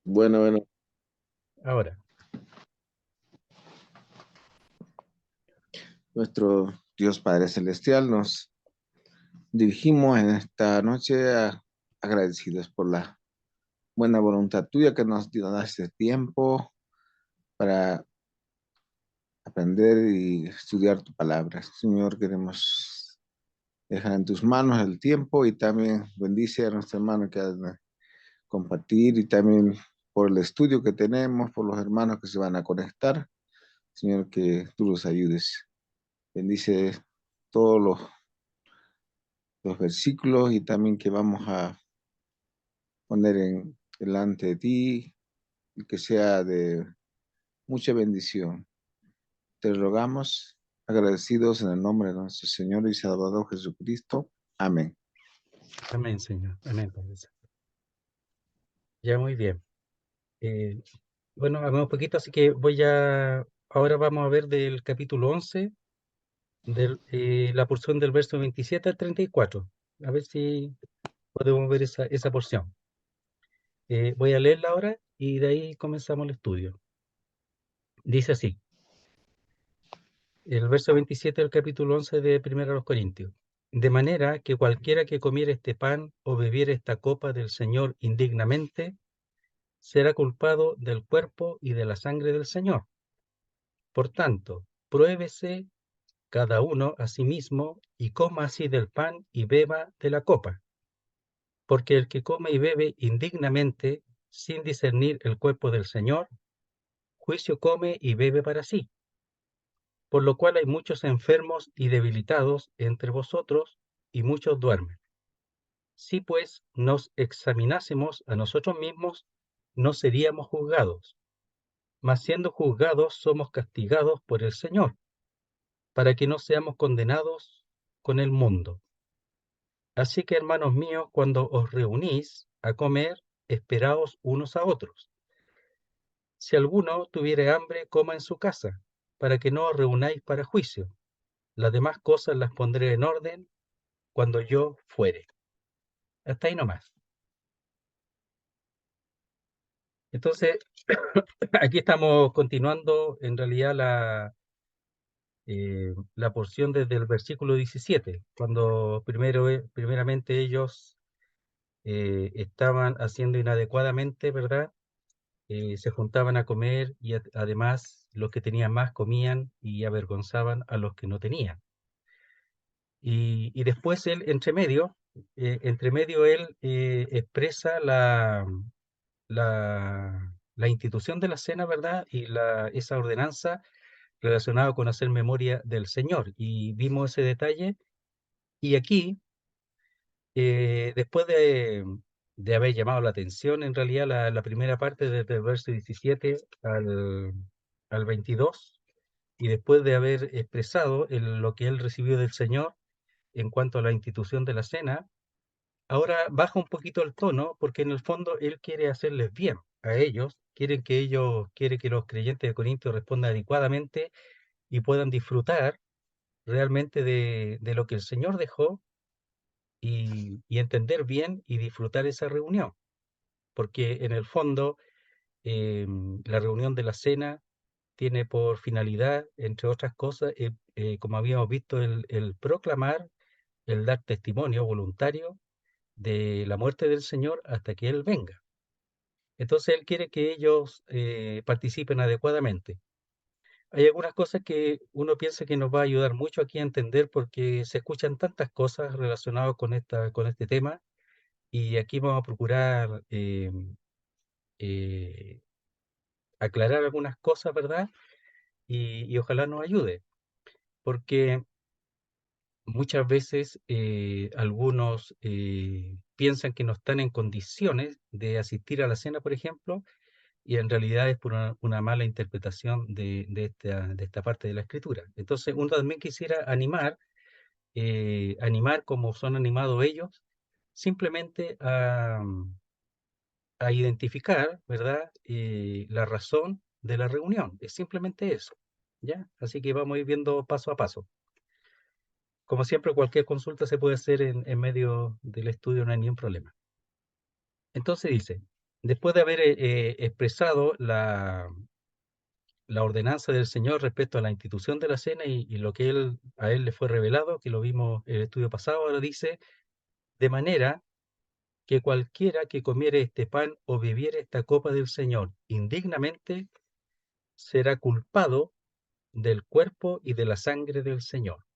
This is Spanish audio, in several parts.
Bueno, bueno, Ahora, nuestro Dios Padre Celestial, nos dirigimos en esta noche agradecidos por la buena voluntad tuya que nos dio este tiempo para aprender y estudiar tu palabra. Señor, queremos dejar en tus manos el tiempo y también bendice a nuestro hermano que ha de compartir y también por el estudio que tenemos, por los hermanos que se van a conectar. Señor, que tú los ayudes. Bendice todos los versículos y también que vamos a poner delante de ti y que sea de mucha bendición. Te rogamos agradecidos en el nombre de nuestro Señor y Salvador Jesucristo. Amén. amén, Señor. Amén, Padre Santo. Ya muy bien. Eh, bueno, hablamos un poquito, así que ahora vamos a ver del capítulo 11, la porción del verso 27 al 34. A ver si podemos ver esa porción. Voy a leerla ahora y de ahí comenzamos el estudio. Dice así, el verso 27 del capítulo 11 de Primera a los Corintios. De manera que cualquiera que comiere este pan o bebiere esta copa del Señor indignamente, será culpado del cuerpo y de la sangre del Señor. Por tanto, pruébese cada uno a sí mismo y coma así del pan y beba de la copa. Porque el que come y bebe indignamente, sin discernir el cuerpo del Señor, juicio come y bebe para sí. Por lo cual hay muchos enfermos y debilitados entre vosotros, y muchos duermen. Si pues nos examinásemos a nosotros mismos, no seríamos juzgados, mas siendo juzgados somos castigados por el Señor, para que no seamos condenados con el mundo. Así que, hermanos míos, cuando os reunís a comer, esperaos unos a otros. Si alguno tuviere hambre, coma en su casa, para que no os reunáis para juicio. Las demás cosas las pondré en orden cuando yo fuere. Hasta ahí nomás. Entonces, aquí estamos continuando en realidad la porción desde el versículo 17, cuando primeramente ellos estaban haciendo inadecuadamente, ¿verdad? Se juntaban a comer y además los que tenían más comían y avergonzaban a los que no tenían. Y después él, entre medio él expresa la institución de la cena, ¿verdad? Y esa ordenanza relacionada con hacer memoria del Señor. Y vimos ese detalle. Y aquí, después de haber llamado la atención, en realidad, la primera parte desde el verso 17 al 22, y después de haber expresado lo que él recibió del Señor en cuanto a la institución de la cena, ahora baja un poquito el tono porque en el fondo él quiere hacerles bien a ellos, quiere que los creyentes de Corinto respondan adecuadamente y puedan disfrutar realmente de lo que el Señor dejó y entender bien y disfrutar esa reunión, porque en el fondo la reunión de la cena tiene por finalidad, entre otras cosas, como habíamos visto, el proclamar, el dar testimonio voluntario de la muerte del Señor hasta que Él venga. Entonces Él quiere que ellos participen adecuadamente. Hay algunas cosas que uno piensa que nos va a ayudar mucho aquí a entender porque se escuchan tantas cosas relacionadas con este tema y aquí vamos a procurar eh, aclarar algunas cosas, ¿verdad? Y ojalá nos ayude, porque muchas veces algunos piensan que no están en condiciones de asistir a la cena, por ejemplo, y en realidad es por una mala interpretación de esta parte de la escritura. Entonces, uno también quisiera animar como son animados ellos, simplemente a identificar, ¿verdad? La razón de la reunión. Es simplemente eso, ¿ya? Así que vamos a ir viendo paso a paso. Como siempre, cualquier consulta se puede hacer en medio del estudio, no hay ningún problema. Entonces dice, después de haber expresado la ordenanza del Señor respecto a la institución de la cena y lo que a él le fue revelado, que lo vimos en el estudio pasado, ahora dice, de manera que cualquiera que comiere este pan o bebiere esta copa del Señor indignamente será culpado del cuerpo y de la sangre del Señor.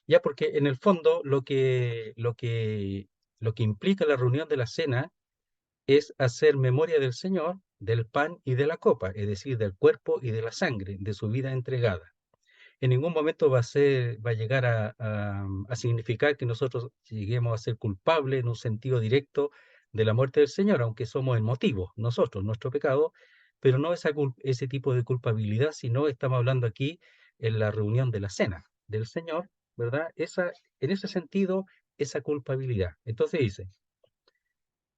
Ya, porque en el fondo lo que implica la reunión de la cena es hacer memoria del Señor, del pan y de la copa, es decir, del cuerpo y de la sangre, de su vida entregada. En ningún momento va a llegar a significar que nosotros lleguemos a ser culpables en un sentido directo de la muerte del Señor, aunque somos el motivo, nosotros, nuestro pecado, pero no ese tipo de culpabilidad, sino estamos hablando aquí en la reunión de la cena del Señor, ¿verdad? En ese sentido, esa culpabilidad. Entonces dice,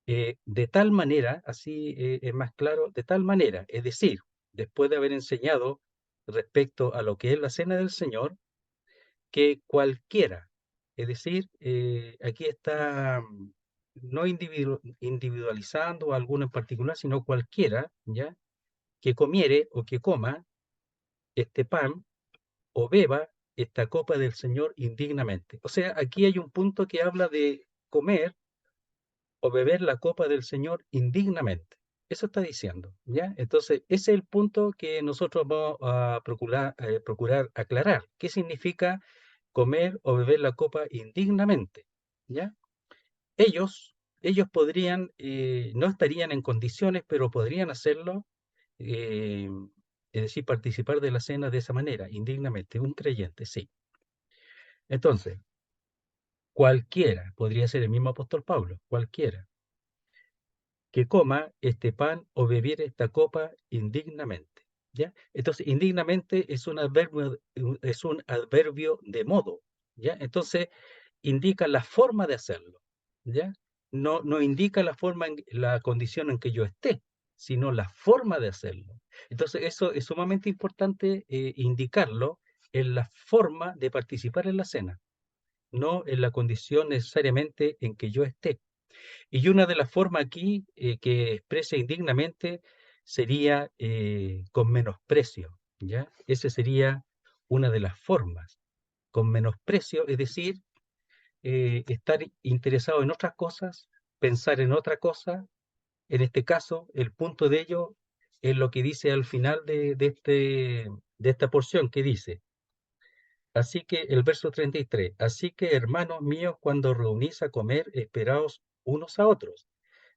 de tal manera, así es más claro, de tal manera, es decir, después de haber enseñado respecto a lo que es la cena del Señor, que cualquiera, es decir, aquí está no individualizando a alguno en particular, sino cualquiera, ¿ya? Que comiere o que coma este pan o beba esta copa del Señor indignamente. O sea, aquí hay un punto que habla de comer o beber la copa del Señor indignamente. Eso está diciendo, ¿ya? Entonces, ese es el punto que nosotros vamos a procurar aclarar. ¿Qué significa comer o beber la copa indignamente? ¿Ya? Ellos podrían, no estarían en condiciones, pero podrían hacerlo, eh, es decir, participar de la cena de esa manera, indignamente. Un creyente, sí. Entonces, cualquiera, podría ser el mismo apóstol Pablo, cualquiera que coma este pan o bebiere esta copa indignamente. ¿Ya? Entonces, indignamente es un adverbio de modo. ¿Ya? Entonces, indica la forma de hacerlo. ¿Ya? No indica la condición en que yo esté, sino la forma de hacerlo. Entonces, eso es sumamente importante indicarlo en la forma de participar en la cena, no en la condición necesariamente en que yo esté. Y una de las formas aquí que expresa indignamente sería con menosprecio, ¿ya? Esa sería una de las formas, con menosprecio, es decir, estar interesado en otras cosas, pensar en otra cosa. En este caso, el punto de ello es lo que dice al final de esta porción, que dice, así que el verso 33, así que hermanos míos, cuando reunís a comer, esperaos unos a otros.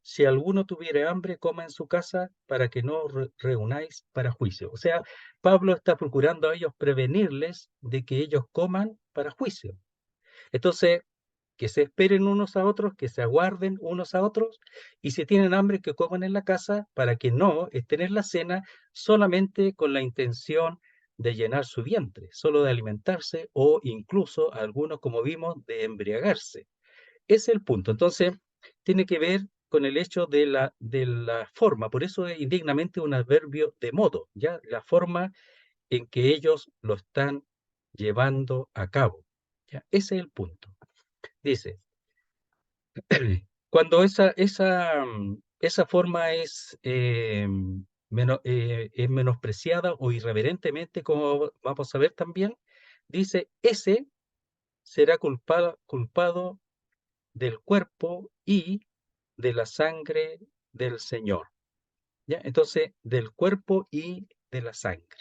Si alguno tuviere hambre, coma en su casa para que no reunáis para juicio. O sea, Pablo está procurando a ellos prevenirles de que ellos coman para juicio. Entonces, que se esperen unos a otros, que se aguarden unos a otros, y si tienen hambre, que coman en la casa para que no estén en la cena solamente con la intención de llenar su vientre, solo de alimentarse o incluso algunos, como vimos, de embriagarse. Ese es el punto. Entonces, tiene que ver con el hecho de la forma, por eso es indignamente un adverbio de modo, ¿ya? La forma en que ellos lo están llevando a cabo. ¿Ya? Ese es el punto. Dice, cuando esa forma es menospreciada o irreverentemente, como vamos a ver también, dice, ese será culpado del cuerpo y de la sangre del Señor. ¿Ya? Entonces, del cuerpo y de la sangre.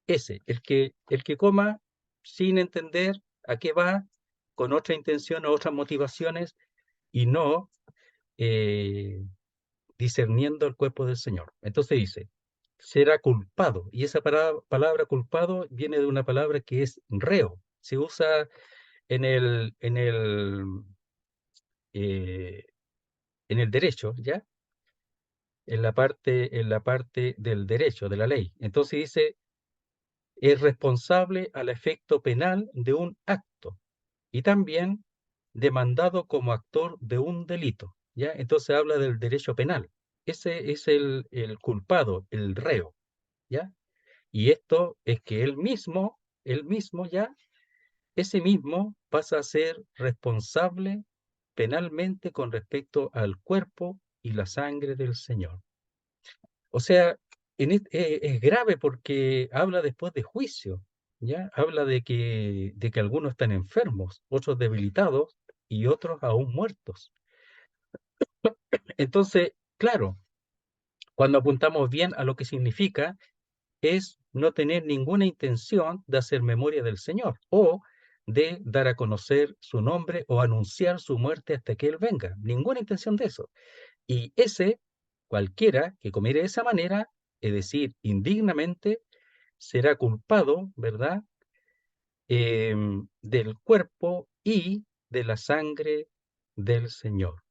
Ese, el que coma sin entender a qué va, con otra intención o otras motivaciones, y no eh, discerniendo el cuerpo del Señor. Entonces dice, será culpado. Y esa palabra culpado viene de una palabra que es reo. Se usa en eh, en el derecho, ¿ya? En la parte del derecho, de la ley. Entonces dice, es responsable al efecto penal de un acto y también demandado como actor de un delito, ¿ya? Entonces habla del derecho penal. Ese es el culpado, el reo, ¿ya? Y esto es que él mismo ya, ese mismo pasa a ser responsable penalmente con respecto al cuerpo y la sangre del Señor. O sea, es grave porque habla después de juicio, ¿ya? Habla de que algunos están enfermos, otros debilitados y otros aún muertos. Entonces, claro, cuando apuntamos bien a lo que significa, es no tener ninguna intención de hacer memoria del Señor o de dar a conocer su nombre o anunciar su muerte hasta que Él venga. Ninguna intención de eso. Y cualquiera que comiere de esa manera, es decir, indignamente, será culpado, ¿verdad? Del cuerpo y de la sangre del Señor.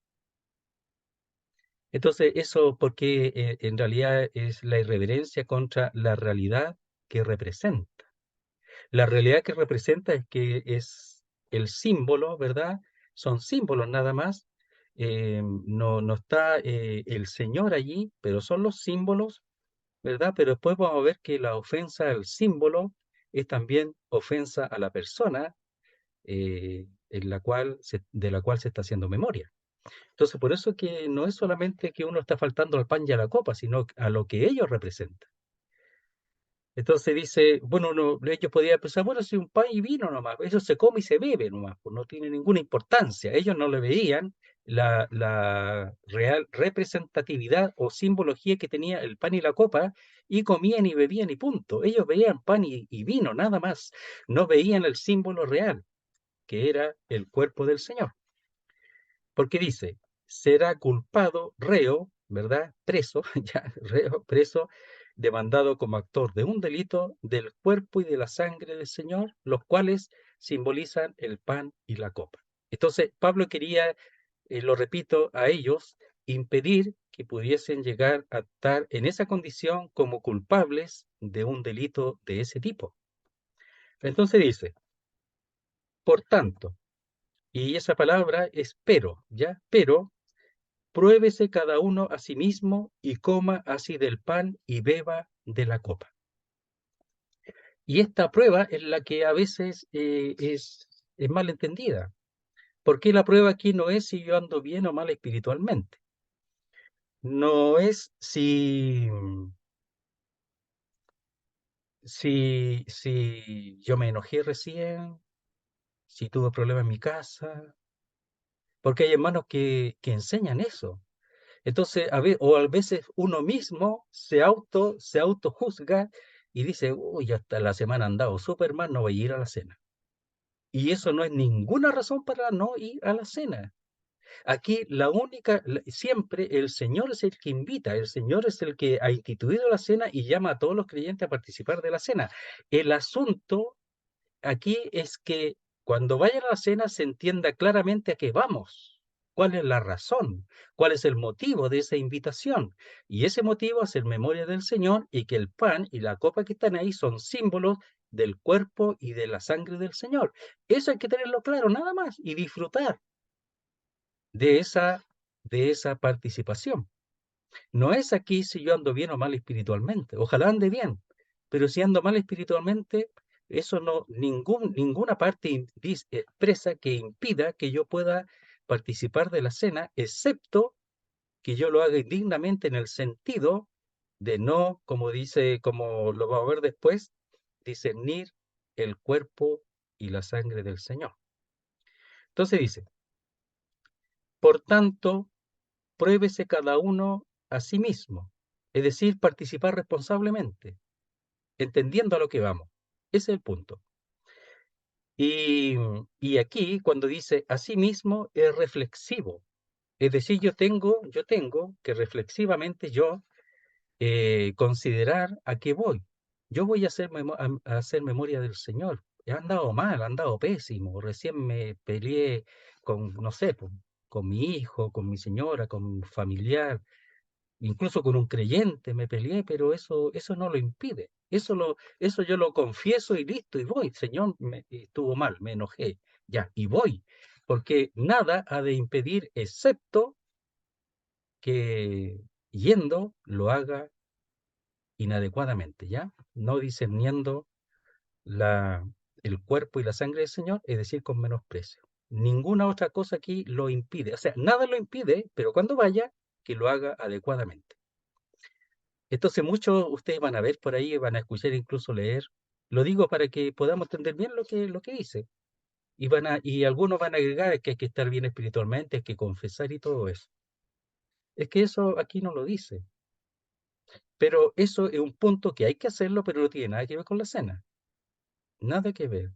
Entonces, eso porque en realidad es la irreverencia contra la realidad que representa. La realidad que representa es que es el símbolo, ¿verdad? Son símbolos nada más. No está el Señor allí, pero son los símbolos, ¿verdad? Pero después vamos a ver que la ofensa al símbolo es también ofensa a la persona de la cual se está haciendo memoria. Entonces, por eso que no es solamente que uno está faltando al pan y a la copa, sino a lo que ellos representan. Entonces dice, bueno, ellos podían pensar, bueno, si un pan y vino nomás, eso se come y se bebe nomás, pues no tiene ninguna importancia. Ellos no le veían la real representatividad o simbología que tenía el pan y la copa, y comían y bebían y punto. Ellos veían pan y vino, nada más. No veían el símbolo real, que era el cuerpo del Señor. Porque dice, será culpado, reo, ¿verdad? Preso, ya, reo, preso, demandado como actor de un delito del cuerpo y de la sangre del Señor, los cuales simbolizan el pan y la copa. Entonces, Pablo quería, lo repito, a ellos impedir que pudiesen llegar a estar en esa condición como culpables de un delito de ese tipo. Entonces dice, por tanto, y esa palabra es pero, ¿ya? Pero pruébese cada uno a sí mismo y coma así del pan y beba de la copa. Y esta prueba es la que a veces es mal entendida. Porque la prueba aquí no es si yo ando bien o mal espiritualmente. No es si yo me enojé recién, si tuve problemas en mi casa. Porque hay hermanos que enseñan eso. Entonces, o a veces uno mismo se autojuzga y dice, uy, hasta la semana han andado súper mal, no voy a ir a la cena. Y eso no es ninguna razón para no ir a la cena. Aquí siempre el Señor es el que invita, el Señor es el que ha instituido la cena y llama a todos los creyentes a participar de la cena. El asunto aquí es que cuando vayan a la cena se entienda claramente a qué vamos, cuál es la razón, cuál es el motivo de esa invitación. Y ese motivo es el memoria del Señor y que el pan y la copa que están ahí son símbolos del cuerpo y de la sangre del Señor. Eso hay que tenerlo claro, nada más, y disfrutar de esa participación. No es aquí si yo ando bien o mal espiritualmente. Ojalá ande bien, pero si ando mal espiritualmente, eso no, ninguna parte expresa que impida que yo pueda participar de la cena, excepto que yo lo haga indignamente en el sentido de no, como dice, como lo vamos a ver después, discernir el cuerpo y la sangre del Señor. Entonces dice, por tanto, pruébese cada uno a sí mismo, es decir, participar responsablemente, entendiendo a lo que vamos. Ese es el punto. Y aquí, cuando dice a sí mismo, es reflexivo. Es decir, yo tengo que reflexivamente considerar a qué voy. Yo voy a a hacer memoria del Señor. He andado mal, he andado pésimo. Recién me peleé con, no sé, con mi hijo, con mi señora, con un familiar, incluso con un creyente me peleé, pero eso no lo impide. Eso yo lo confieso y listo, y voy. Señor, estuvo mal, me enojé, ya, y voy. Porque nada ha de impedir, excepto que yendo lo haga inadecuadamente, ¿ya? No discerniendo la, el cuerpo y la sangre del Señor, es decir, con menosprecio. Ninguna otra cosa aquí lo impide. O sea, nada lo impide, pero cuando vaya, que lo haga adecuadamente. Entonces muchos ustedes van a ver por ahí, van a escuchar, incluso leer. Lo digo para que podamos entender bien lo que dice. Y algunos van a agregar que hay que estar bien espiritualmente, hay que confesar y todo eso. Es que eso aquí no lo dice. Pero eso es un punto que hay que hacerlo, pero no tiene nada que ver con la cena. Nada que ver.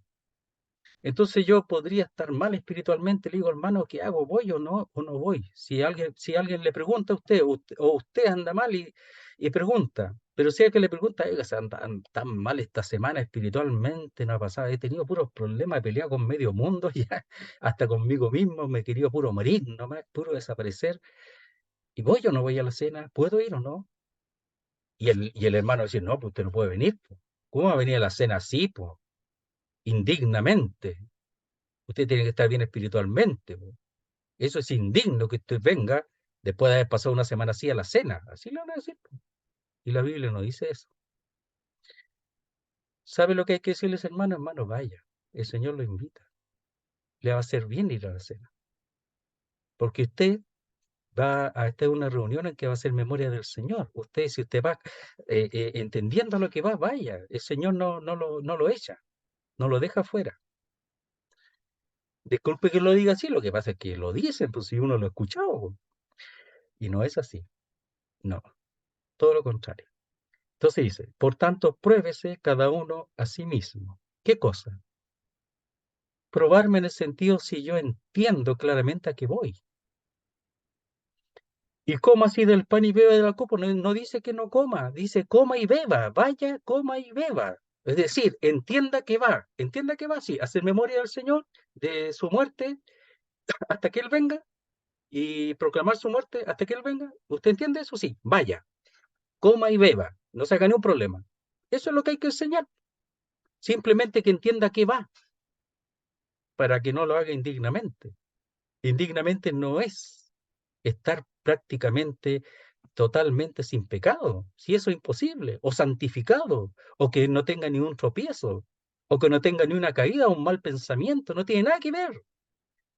Entonces yo podría estar mal espiritualmente, le digo, hermano, ¿qué hago? ¿Voy o no voy? Si alguien le pregunta a usted, o usted anda mal y pregunta, pero si alguien le pregunta, oiga, se anda tan mal esta semana espiritualmente, no ha pasado, he tenido puros problemas, he peleado con medio mundo, ya, hasta conmigo mismo, me he querido puro morir, nomás, puro desaparecer, y voy o no voy a la cena, ¿puedo ir o no? Y el hermano dice, no, pues usted no puede venir, po. ¿Cómo va a venir a la cena así, pues? Indignamente. Usted tiene que estar bien espiritualmente, po. Eso es indigno que usted venga después de haber pasado una semana así a la cena. Así le van a decir, po. Y la Biblia no dice eso. ¿Sabe lo que hay que decirles, hermano? Hermano, vaya. El Señor lo invita. Le va a hacer bien ir a la cena. Porque usted va a estar en una reunión en que va a hacer memoria del Señor. Si usted va entendiendo lo que va, vaya. El Señor no lo echa, no lo deja fuera. Disculpe que lo diga así, lo que pasa es que lo dicen, pues si uno lo ha escuchado, po. Y no es así. No, todo lo contrario. Entonces dice, por tanto, pruébese cada uno a sí mismo. ¿Qué cosa? Probarme en el sentido si yo entiendo claramente a qué voy. Y coma así del pan y beba de la copa. No dice que no coma, dice coma y beba. Vaya, coma y beba. Es decir, entienda que va, sí, hacer memoria del Señor, de su muerte, hasta que Él venga, y proclamar su muerte hasta que Él venga. ¿Usted entiende eso? Sí, vaya, coma y beba. No se haga ningún problema. Eso es lo que hay que enseñar. Simplemente que entienda que va, para que no lo haga indignamente. Indignamente no es estar prácticamente totalmente sin pecado, si eso es imposible, o santificado, o que no tenga ni un tropiezo, o que no tenga ni una caída, un mal pensamiento, no tiene nada que ver.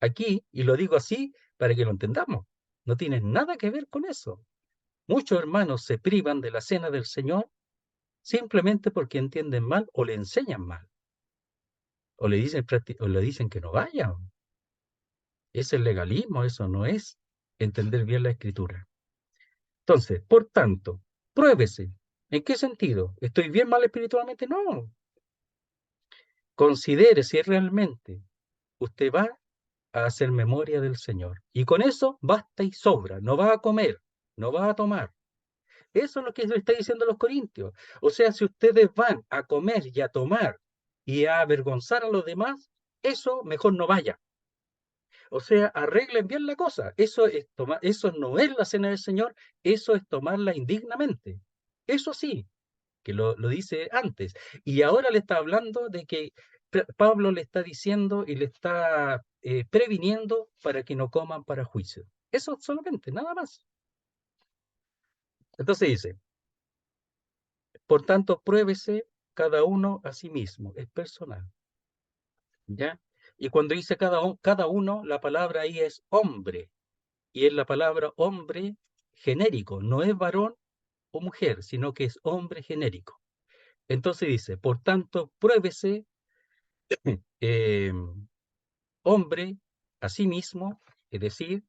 Aquí, y lo digo así para que lo entendamos, no tiene nada que ver con eso. Muchos hermanos se privan de la cena del Señor simplemente porque entienden mal o le enseñan mal, o le dicen que no vayan. Es el legalismo, eso no es entender bien la escritura. Entonces, por tanto, pruébese. ¿En qué sentido? ¿Estoy bien mal espiritualmente? No. Considere si realmente usted va a hacer memoria del Señor. Y con eso basta y sobra. No va a comer, no va a tomar. Eso es lo que le está diciendo a los corintios. O sea, si ustedes van a comer y a tomar y a avergonzar a los demás, eso mejor no vaya. O sea, arreglen bien la cosa. Eso no es la cena del Señor, eso es tomarla indignamente. Eso sí, que lo dice antes. Y ahora le está hablando de que Pablo le está diciendo y le está previniendo para que no coman para juicio. Eso solamente, nada más. Entonces dice, por tanto, pruébese cada uno a sí mismo, es personal. ¿Ya? Y cuando dice cada uno, la palabra ahí es hombre. Y es la palabra hombre genérico, no es varón o mujer, sino que es hombre genérico. Entonces dice, por tanto, pruébese eh, hombre a sí mismo, es decir,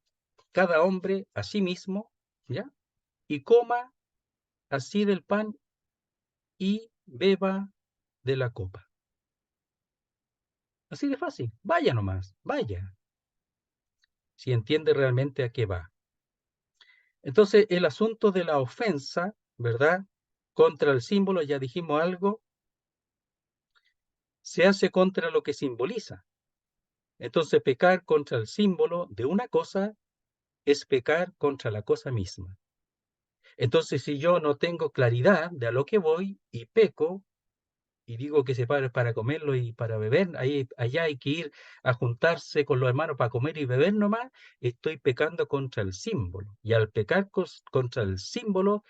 cada hombre a sí mismo, ¿ya? Y coma así del pan y beba de la copa. Así de fácil, vaya nomás, vaya, si entiende realmente a qué va. Entonces, el asunto de la ofensa, ¿verdad? Contra el símbolo, ya dijimos algo, se hace contra lo que simboliza. Entonces, pecar contra el símbolo de una cosa es pecar contra la cosa misma. Entonces, si yo no tengo claridad de a lo que voy y peco y digo que se para comerlo y para beber, allá hay que ir a juntarse con los hermanos para comer y beber nomás, estoy pecando contra el símbolo. Y al pecar contra el símbolo,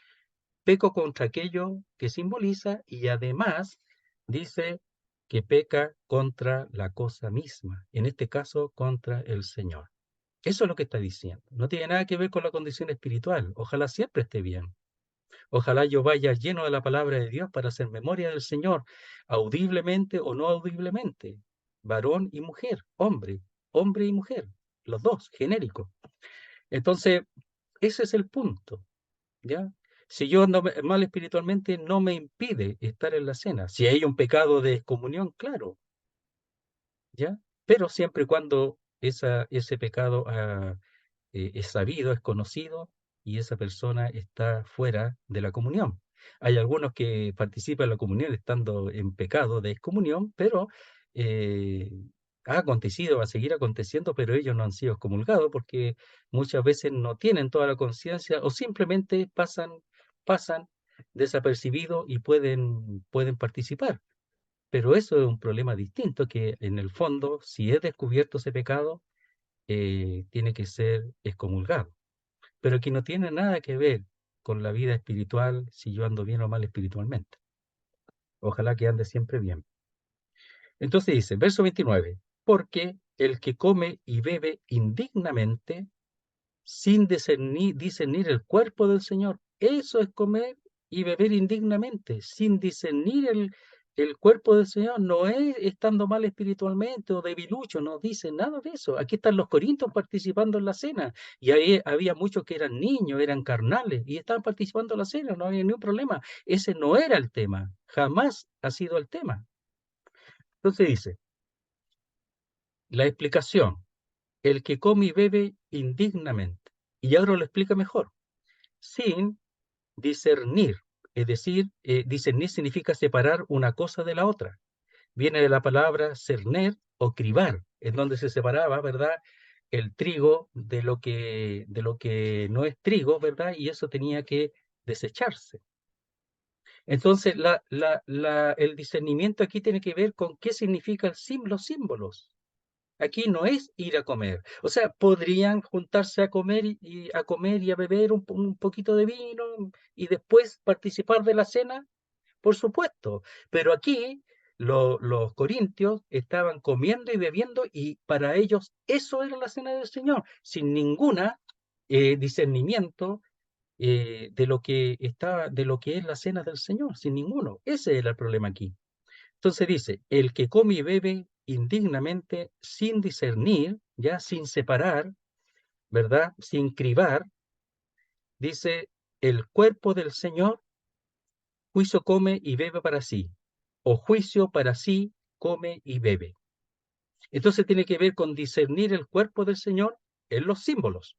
peco contra aquello que simboliza y además dice que peca contra la cosa misma, en este caso contra el Señor. Eso es lo que está diciendo. No tiene nada que ver con la condición espiritual. Ojalá siempre esté bien. Ojalá yo vaya lleno de la palabra de Dios para hacer memoria del Señor, audiblemente o no audiblemente, varón y mujer, hombre y mujer, los dos, genéricos. Entonces, ese es el punto, ¿ya? Si yo ando mal espiritualmente, no me impide estar en la cena. Si hay un pecado de excomunión, claro, ¿ya? Pero siempre y cuando ese pecado es sabido, es conocido, y esa persona está fuera de la comunión. Hay algunos que participan en la comunión estando en pecado de excomunión, pero eh, ha acontecido, va a seguir aconteciendo, pero ellos no han sido excomulgados porque muchas veces no tienen toda la conciencia o simplemente pasan desapercibidos y pueden participar. Pero eso es un problema distinto, que en el fondo, si es descubierto ese pecado, tiene que ser excomulgado. Pero que no tiene nada que ver con la vida espiritual, si yo ando bien o mal espiritualmente. Ojalá que ande siempre bien. Entonces dice, verso 29, porque el que come y bebe indignamente, sin discernir el cuerpo del Señor, eso es comer y beber indignamente, sin discernir el cuerpo del Señor, no es estando mal espiritualmente o debilucho, no dice nada de eso. Aquí están los corintios participando en la cena, y ahí había muchos que eran niños, eran carnales, y estaban participando en la cena, no había ningún problema. Ese no era el tema, jamás ha sido el tema. Entonces dice, la explicación, el que come y bebe indignamente. Y ahora lo explica mejor, sin discernir, es decir, discernir significa separar una cosa de la otra. Viene de la palabra cerner o cribar, en donde se separaba, ¿verdad? El trigo de lo que no es trigo, ¿verdad? Y eso tenía que desecharse. Entonces, el discernimiento aquí tiene que ver con qué significan los símbolos. Aquí no es ir a comer. O sea, podrían juntarse a comer a comer y a beber un poquito de vino y después participar de la cena, por supuesto. Pero aquí los corintios estaban comiendo y bebiendo y para ellos eso era la cena del Señor, sin ninguna discernimiento de lo que es la cena del Señor, sin ninguno. Ese era el problema aquí. Entonces dice, el que come y bebe indignamente sin discernir, ya sin separar, ¿verdad? Sin cribar, dice, el cuerpo del Señor, juicio come y bebe para sí, o juicio para sí come y bebe. Entonces tiene que ver con discernir el cuerpo del Señor en los símbolos.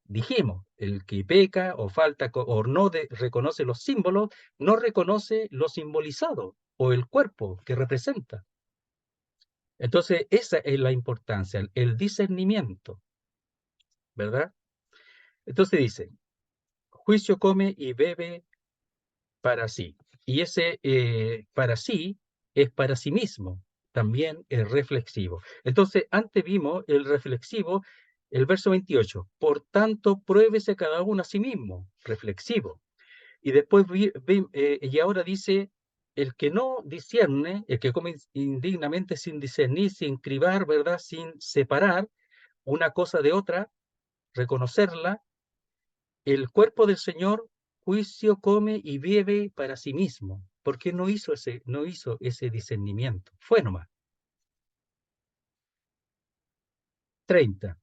Dijimos, el que peca o falta o no reconoce los símbolos, no reconoce lo simbolizado o el cuerpo que representa. Entonces, esa es la importancia, el discernimiento, ¿verdad? Entonces dice, juicio come y bebe para sí. Y ese para sí es para sí mismo, también es reflexivo. Entonces, antes vimos el reflexivo, el verso 28, por tanto, pruébese cada uno a sí mismo, reflexivo. Y después, y ahora dice, el que no discierne, el que come indignamente sin discernir, sin cribar, ¿verdad? Sin separar una cosa de otra, reconocerla, el cuerpo del Señor, juicio come y bebe para sí mismo. ¿Por qué no hizo ese discernimiento? Fue nomás. 30.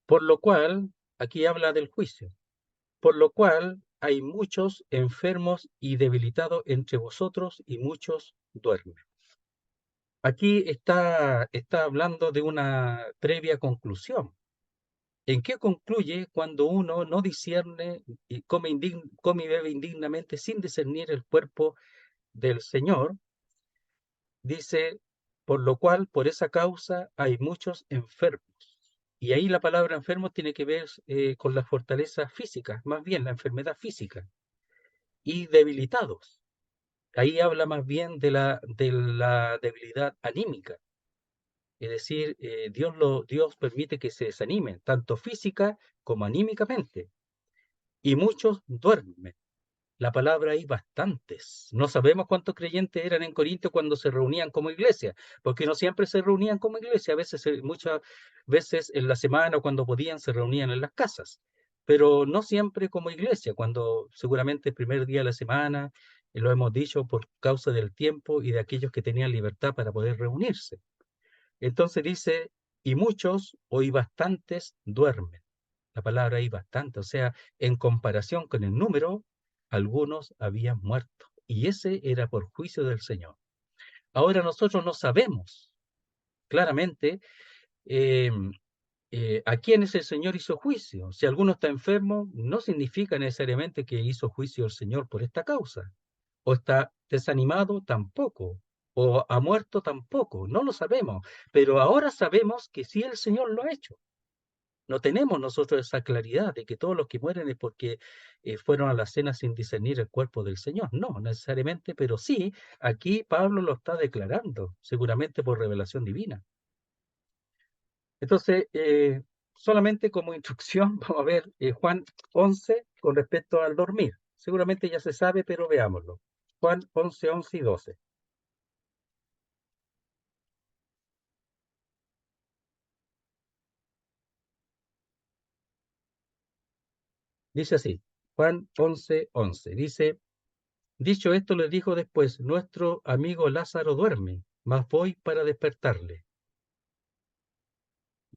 Por lo cual, aquí habla del juicio. Por lo cual hay muchos enfermos y debilitados entre vosotros y muchos duermen. Aquí está hablando de una previa conclusión. ¿En qué concluye cuando uno no discierne y come y bebe indignamente sin discernir el cuerpo del Señor? Dice, por lo cual, por esa causa, hay muchos enfermos. Y ahí la palabra enfermo tiene que ver con la fortaleza física, más bien la enfermedad física, y debilitados. Ahí habla más bien de la debilidad anímica. Es decir, Dios permite que se desanimen, tanto física como anímicamente. Y muchos duermen. La palabra hay bastantes. No sabemos cuántos creyentes eran en Corinto cuando se reunían como iglesia, porque no siempre se reunían como iglesia, muchas veces en la semana o cuando podían se reunían en las casas. pero no siempre como iglesia, cuando seguramente el primer día de la semana, lo hemos dicho, por causa del tiempo y de aquellos que tenían libertad para poder reunirse. Entonces dice, y muchos o y bastantes duermen. La palabra ahí bastante, o sea, en comparación con el número, algunos habían muerto. Y ese era por juicio del Señor. Ahora nosotros no sabemos claramente eh, a quiénes el Señor hizo juicio. Si alguno está enfermo, no significa necesariamente que hizo juicio el Señor por esta causa. O está desanimado, tampoco. O ha muerto, tampoco. No lo sabemos. Pero ahora sabemos que sí el Señor lo ha hecho. No tenemos nosotros esa claridad de que todos los que mueren es porque fueron a la cena sin discernir el cuerpo del Señor. No, necesariamente, pero sí, aquí Pablo lo está declarando, seguramente por revelación divina. Entonces, solamente como instrucción, vamos a ver Juan 11 con respecto al dormir. Seguramente ya se sabe, pero veámoslo. Juan 11, 11 y 12. Dice así, Juan 11, 11. Dice, dicho esto, les dijo después, nuestro amigo Lázaro duerme, mas voy para despertarle.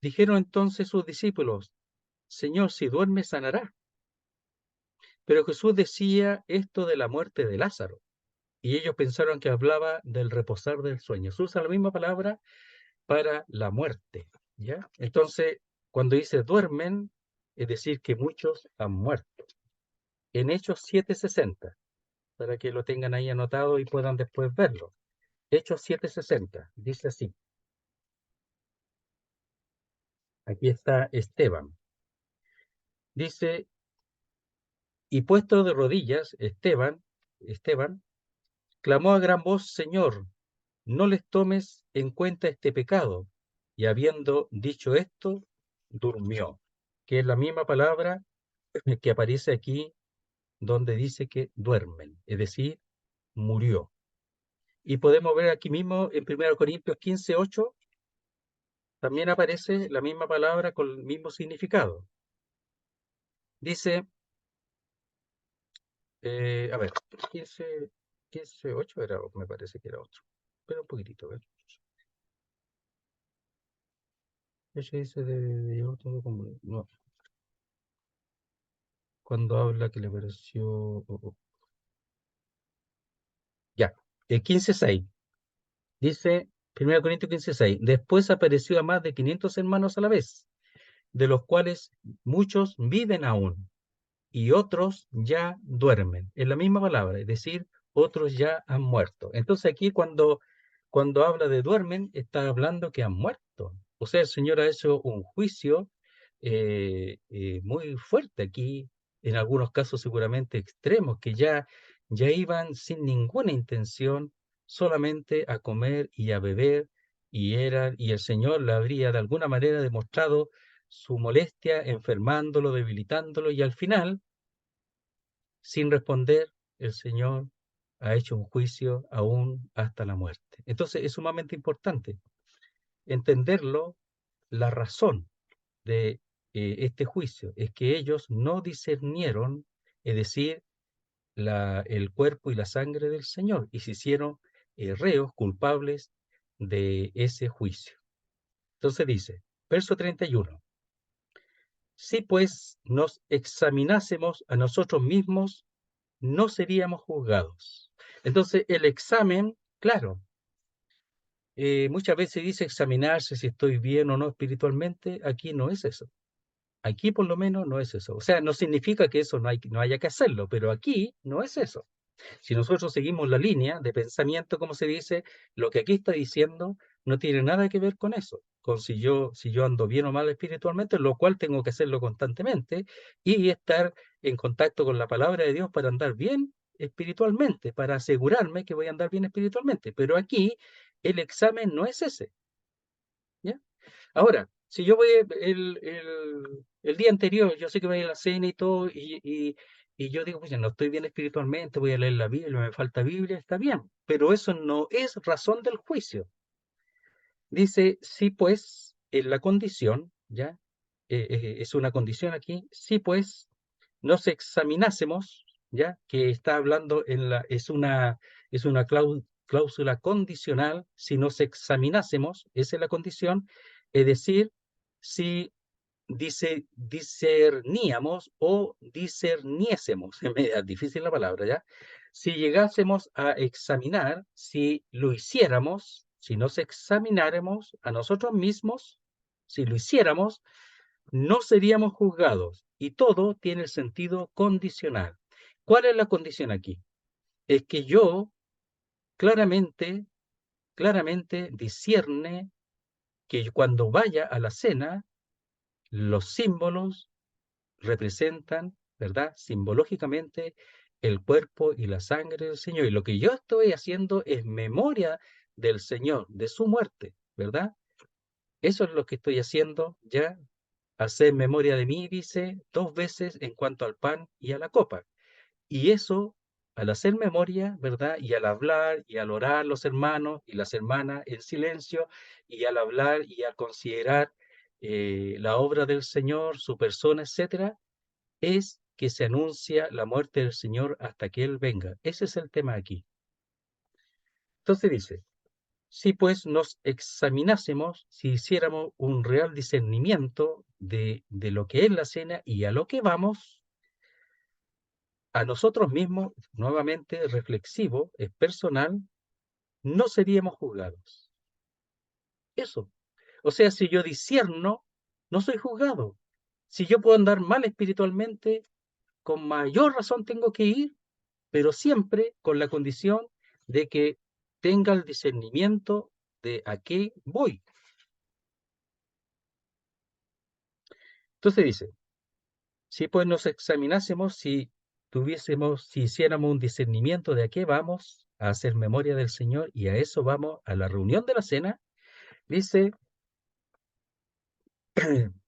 Dijeron entonces sus discípulos, Señor, si duerme, sanará. Pero Jesús decía esto de la muerte de Lázaro, y ellos pensaron que hablaba del reposar del sueño. Se usa la misma palabra para la muerte, ¿ya? Entonces, cuando dice duermen, es decir, que muchos han muerto. En Hechos 7:60, para que lo tengan ahí anotado y puedan después verlo. Hechos 7:60, dice así. Aquí está Esteban. Dice, y puesto de rodillas, Esteban, clamó a gran voz, Señor, no les tomes en cuenta este pecado. Y habiendo dicho esto, durmió, que es la misma palabra que aparece aquí donde dice que duermen, es decir, murió. Y podemos ver aquí mismo en 1 Corintios 15:8, también aparece la misma palabra con el mismo significado. Dice, a ver, 15:8 era, me parece que era otro, pero un poquitito, ¿ver? Ese dice todo como, no, cuando habla que le pareció, ya, 15:6, dice 1 Corintios 15:6, después apareció a más de 500 hermanos a la vez, de los cuales muchos viven aún y otros ya duermen. Es la misma palabra, es decir, otros ya han muerto. Entonces aquí cuando habla de duermen, está hablando que han muerto. O sea, el Señor ha hecho un juicio muy fuerte aquí, en algunos casos seguramente extremos, que ya iban sin ninguna intención solamente a comer y a beber, y el Señor le habría de alguna manera demostrado su molestia, enfermándolo, debilitándolo, y al final, sin responder, el Señor ha hecho un juicio aún hasta la muerte. Entonces es sumamente importante entenderlo, la razón de este juicio es que ellos no discernieron, es decir, el cuerpo y la sangre del Señor, y se hicieron reos, culpables de ese juicio. Entonces dice, verso 31, si pues nos examinásemos a nosotros mismos, no seríamos juzgados. Entonces, el examen, claro, muchas veces dice examinarse si estoy bien o no espiritualmente, aquí no es eso. Aquí por lo menos no es eso. O sea, no significa que eso no haya que hacerlo, pero aquí no es eso. Si nosotros seguimos la línea de pensamiento, como se dice, lo que aquí está diciendo no tiene nada que ver con eso, con si yo ando bien o mal espiritualmente, lo cual tengo que hacerlo constantemente y estar en contacto con la palabra de Dios para andar bien espiritualmente, para asegurarme que voy a andar bien espiritualmente. Pero aquí el examen no es ese, ¿ya? Ahora, si yo voy el día anterior, yo sé que voy a ir a la cena y todo, y yo digo, pues ya no estoy bien espiritualmente, voy a leer la Biblia, me falta Biblia, está bien, pero eso no es razón del juicio. Dice, sí, pues, en la condición, ¿ya? es una condición aquí, si pues nos examinásemos, ya que está hablando es una cláusula condicional, si nos examinásemos, esa es la condición, es decir, si discerníamos o discerniésemos, es media difícil la palabra, ¿ya? Si llegásemos a examinar, si lo hiciéramos, si nos examináramos a nosotros mismos, si lo hiciéramos, no seríamos juzgados. Y todo tiene el sentido condicional. ¿Cuál es la condición aquí? Es que yo claramente, claramente discierne que cuando vaya a la cena, los símbolos representan, ¿verdad? Simbológicamente el cuerpo y la sangre del Señor. Y lo que yo estoy haciendo es memoria del Señor, de su muerte, ¿verdad? Eso es lo que estoy haciendo ya. Hacer memoria de mí, dice, 2 veces en cuanto al pan y a la copa. Y eso, al hacer memoria, ¿verdad? Y al hablar y al orar los hermanos y las hermanas en silencio, y al hablar y al considerar la obra del Señor, su persona, etcétera, es que se anuncia la muerte del Señor hasta que Él venga. Ese es el tema aquí. Entonces dice, si pues nos examinásemos, si hiciéramos un real discernimiento de lo que es la cena y a lo que vamos, a nosotros mismos, nuevamente reflexivo, es personal, no seríamos juzgados. Eso. O sea, si yo discierno, no soy juzgado. Si yo puedo andar mal espiritualmente, con mayor razón tengo que ir, pero siempre con la condición de que tenga el discernimiento de a qué voy. Entonces dice, si pues nos examinásemos, si hiciéramos un discernimiento de a qué vamos a hacer memoria del Señor y a eso vamos a la reunión de la cena, dice,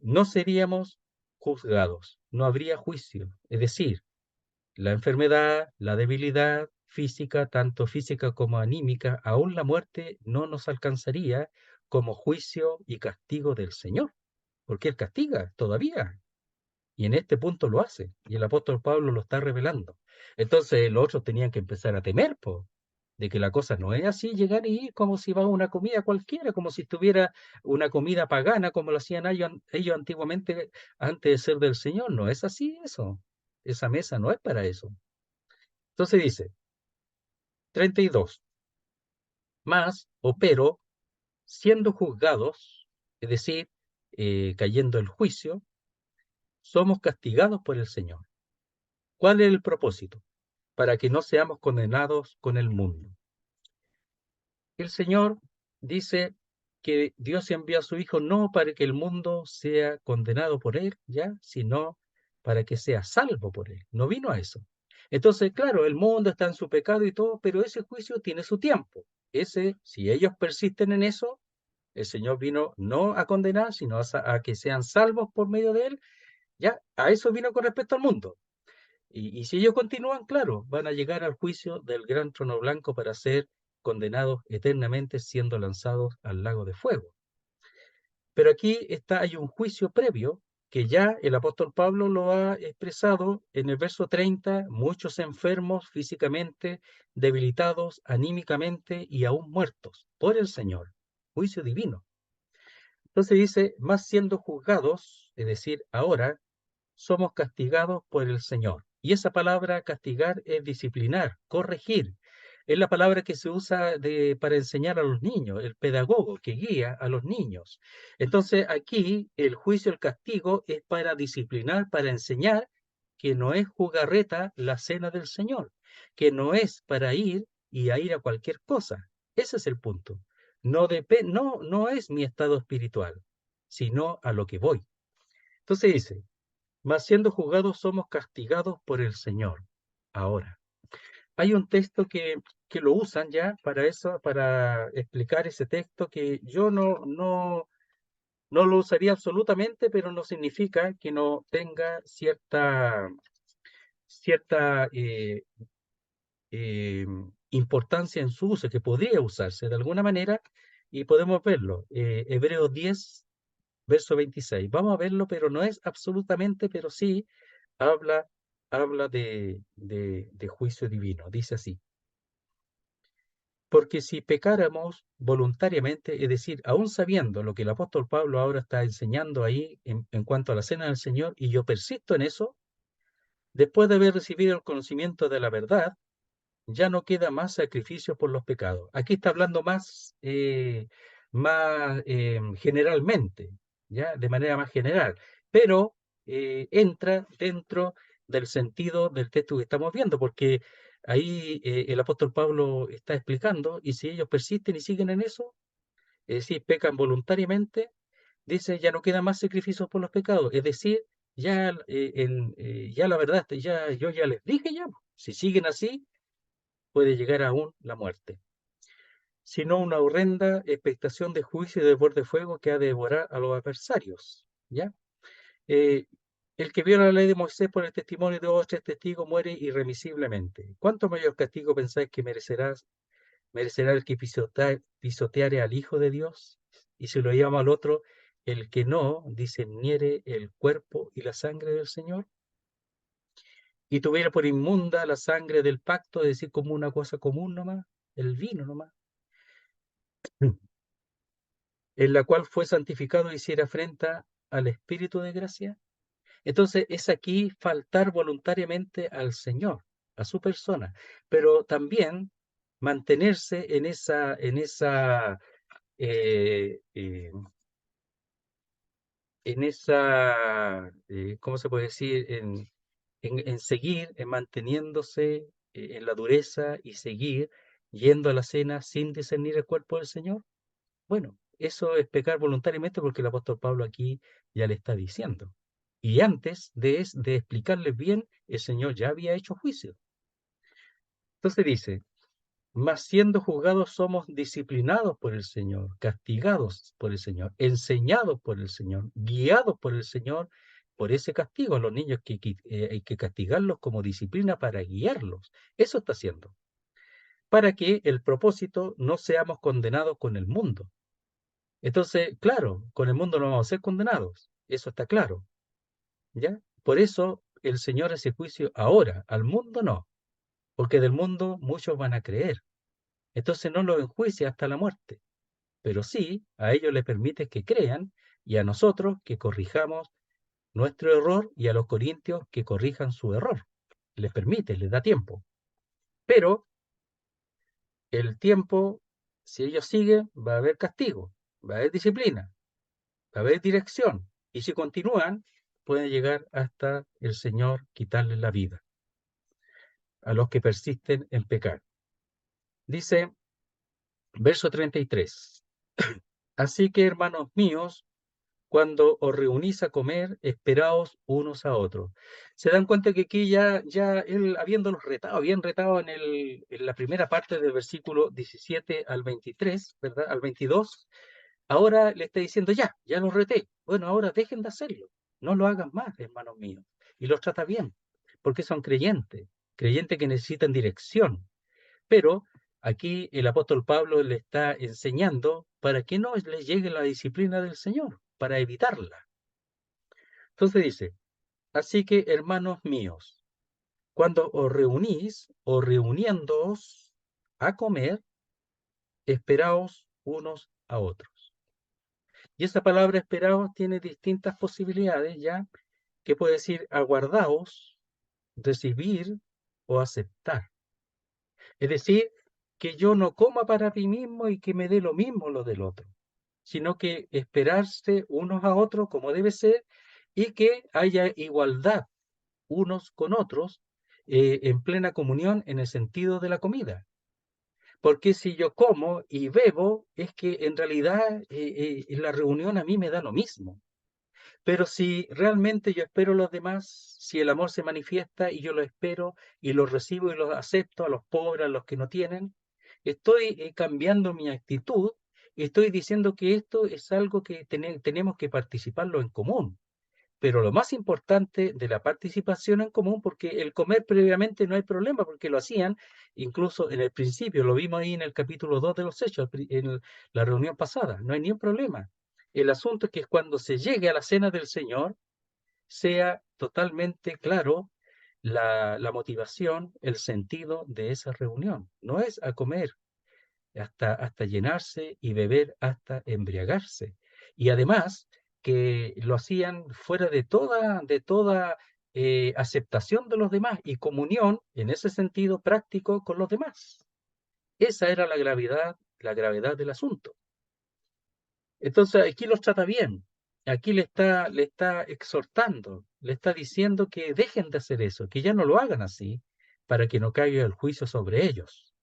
no seríamos juzgados, no habría juicio. Es decir, la enfermedad, la debilidad física, tanto física como anímica, aún la muerte no nos alcanzaría como juicio y castigo del Señor, porque Él castiga todavía. Y en este punto lo hace, y el apóstol Pablo lo está revelando. Entonces los otros tenían que empezar a temer, de que la cosa no es así, llegar y ir como si va a una comida cualquiera, como si estuviera una comida pagana, como lo hacían ellos antiguamente antes de ser del Señor. No es así eso. Esa mesa no es para eso. Entonces dice, 32, más o pero, siendo juzgados, es decir, cayendo el juicio, somos castigados por el Señor. ¿Cuál es el propósito? Para que no seamos condenados con el mundo. El Señor dice que Dios envió a su Hijo no para que el mundo sea condenado por él, ya, sino para que sea salvo por él. No vino a eso. Entonces, claro, el mundo está en su pecado y todo, pero ese juicio tiene su tiempo. Si ellos persisten en eso, el Señor vino no a condenar, sino a que sean salvos por medio de él. Ya, a eso vino con respecto al mundo. Y si ellos continúan, claro, van a llegar al juicio del gran trono blanco para ser condenados eternamente siendo lanzados al lago de fuego. Pero aquí hay un juicio previo que ya el apóstol Pablo lo ha expresado en el verso 30, muchos enfermos físicamente, debilitados anímicamente y aún muertos por el Señor. Juicio divino. Entonces dice, más siendo juzgados, es decir, ahora, somos castigados por el Señor. Y esa palabra castigar es disciplinar, corregir. Es la palabra que se usa para enseñar a los niños, el pedagogo que guía a los niños. Entonces aquí el juicio, el castigo es para disciplinar, para enseñar que no es jugarreta la cena del Señor, que no es para ir y a ir a cualquier cosa. Ese es el punto. No es mi estado espiritual, sino a lo que voy. Entonces dice, mas siendo juzgados somos castigados por el Señor. Ahora, hay un texto que lo usan ya para eso, para explicar ese texto que yo no lo usaría absolutamente, pero no significa que no tenga cierta eh, importancia en su uso, que podría usarse de alguna manera, y podemos verlo. Hebreos 10, verso 26. Vamos a verlo, pero no es absolutamente, pero sí habla, habla de juicio divino. Dice así: porque si pecáramos voluntariamente, es decir, aún sabiendo lo que el apóstol Pablo ahora está enseñando ahí en cuanto a la cena del Señor, y yo persisto en eso, después de haber recibido el conocimiento de la verdad, ya no queda más sacrificio por los pecados. Aquí está hablando más generalmente, ya de manera más general, pero entra dentro del sentido del texto que estamos viendo, porque ahí el apóstol Pablo está explicando, y si ellos persisten y siguen en eso, es decir, pecan voluntariamente, dice, ya no queda más sacrificios por los pecados, es decir, ya, ya la verdad, ya, yo ya les dije ya, si siguen así, puede llegar aún la muerte, sino una horrenda expectación de juicio y de vapor de fuego que ha de devorar a los adversarios. ¿Ya? Eh, el que viola la ley de Moisés por el testimonio de dos o tres testigos muere irremisiblemente. ¿Cuánto mayor castigo pensáis que merecerá el que pisoteare al Hijo de Dios? Y si lo llama al otro, el que no discerniere el cuerpo y la sangre del Señor, y tuviera por inmunda la sangre del pacto, es decir, como una cosa común nomás, el vino nomás, en la cual fue santificado y hiciera afrenta al Espíritu de gracia. Entonces es aquí faltar voluntariamente al Señor, a su persona, pero también mantenerse eh, eh, ¿cómo se puede decir? En seguir, en manteniéndose en la dureza y seguir yendo a la cena sin discernir el cuerpo del Señor. Bueno, eso es pecar voluntariamente porque el apóstol Pablo aquí ya le está diciendo. Y antes de explicarles bien, el Señor ya había hecho juicio. Entonces dice, mas siendo juzgados somos disciplinados por el Señor, castigados por el Señor, enseñados por el Señor, guiados por el Señor por ese castigo. A los niños hay que castigarlos como disciplina para guiarlos. Eso está haciendo. Para que el propósito no seamos condenados con el mundo. Entonces, claro, con el mundo no vamos a ser condenados, eso está claro, ¿ya? Por eso el Señor hace juicio ahora, al mundo no, porque del mundo muchos van a creer. Entonces no los enjuicia hasta la muerte, pero sí a ellos les permite que crean y a nosotros que corrijamos nuestro error y a los corintios que corrijan su error. Les permite, les da tiempo. Pero el tiempo, si ellos siguen, va a haber castigo, va a haber disciplina, a ver dirección. Y si continúan, pueden llegar hasta el Señor quitarles la vida a los que persisten en pecar. Dice, verso 33. Así que, hermanos míos, cuando os reunís a comer, esperaos unos a otros. Se dan cuenta que aquí ya él, habiéndolos retado, habían retado en la primera parte del versículo 17 al 23, ¿verdad? Al 22, ahora le está diciendo, ya los reté. Bueno, ahora dejen de hacerlo. No lo hagan más, hermanos míos. Y los trata bien, porque son creyentes que necesitan dirección. Pero aquí el apóstol Pablo le está enseñando para que no les llegue la disciplina del Señor, para evitarla. Entonces dice, así que hermanos míos, cuando os reunís o reuniéndoos a comer, esperaos unos a otros. Y esa palabra esperaos tiene distintas posibilidades, ya, que puede decir aguardaos, recibir o aceptar. Es decir, que yo no coma para mí mismo y que me dé lo mismo lo del otro, sino que esperarse unos a otros como debe ser y que haya igualdad unos con otros en plena comunión en el sentido de la comida. Porque si yo como y bebo, es que en realidad en la reunión a mí me da lo mismo. Pero si realmente yo espero a los demás, si el amor se manifiesta y yo lo espero y lo recibo y lo acepto a los pobres, a los que no tienen, estoy cambiando mi actitud y estoy diciendo que esto es algo que tenemos que participarlo en común. Pero lo más importante de la participación en común, porque el comer previamente no hay problema, porque lo hacían incluso en el principio, lo vimos ahí en el capítulo 2 de los Hechos, en la reunión pasada, no hay ningún problema. El asunto es que cuando se llegue a la cena del Señor, sea totalmente claro la motivación, el sentido de esa reunión. No es a comer hasta llenarse y beber hasta embriagarse. Y además que lo hacían fuera de toda aceptación de los demás y comunión, en ese sentido práctico, con los demás. Esa era la gravedad del asunto. Entonces aquí los trata bien, aquí le está exhortando, le está diciendo que dejen de hacer eso, que ya no lo hagan así, para que no caiga el juicio sobre ellos.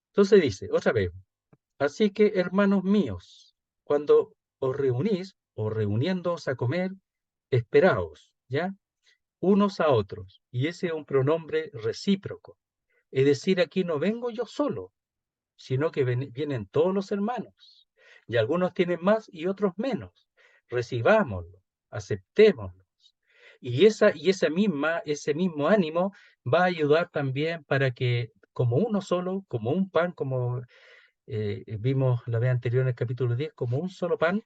Entonces dice, otra vez, así que hermanos míos, cuando os reunís o reuniéndoos a comer, esperaos, ¿ya? Unos a otros, y ese es un pronombre recíproco. Es decir, aquí no vengo yo solo, sino que vienen todos los hermanos. Y algunos tienen más y otros menos. Recibámoslo, aceptémoslo. Ese mismo ánimo va a ayudar también para que como uno solo, como un pan, como vimos la vez anterior en el capítulo 10, como un solo pan,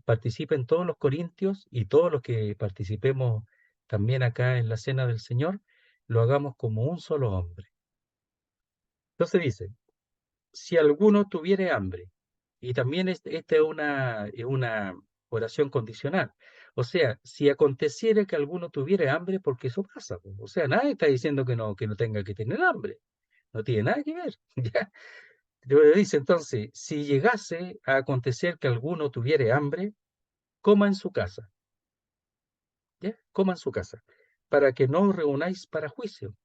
participen todos los corintios y todos los que participemos también acá en la cena del Señor, lo hagamos como un solo hombre. Entonces dice, si alguno tuviere hambre, y también esta es una oración condicional, o sea, si aconteciere que alguno tuviere hambre, porque eso pasa, po. O sea, nadie está diciendo que no tenga que tener hambre, no tiene nada que ver, ¿ya? Pero dice entonces, si llegase a acontecer que alguno tuviere hambre, coma en su casa, ¿ya? Coma en su casa, para que no os reunáis para juicio.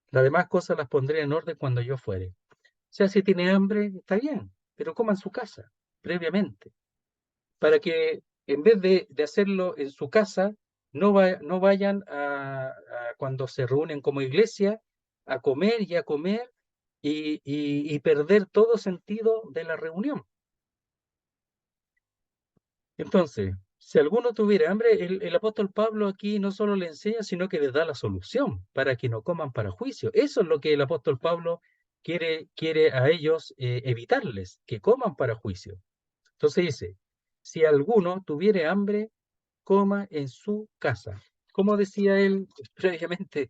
Las demás cosas las pondré en orden cuando yo fuere. O sea, si tiene hambre, está bien, pero coma en su casa, previamente, para que en vez de hacerlo en su casa, no vayan cuando se reúnen como iglesia a comer y a comer y perder todo sentido de la reunión. Entonces, si alguno tuviera hambre, el apóstol Pablo aquí no solo le enseña, sino que les da la solución para que no coman para juicio. Eso es lo que el apóstol Pablo quiere a ellos evitarles, que coman para juicio. Entonces dice, si alguno tuviere hambre, coma en su casa. Como decía él previamente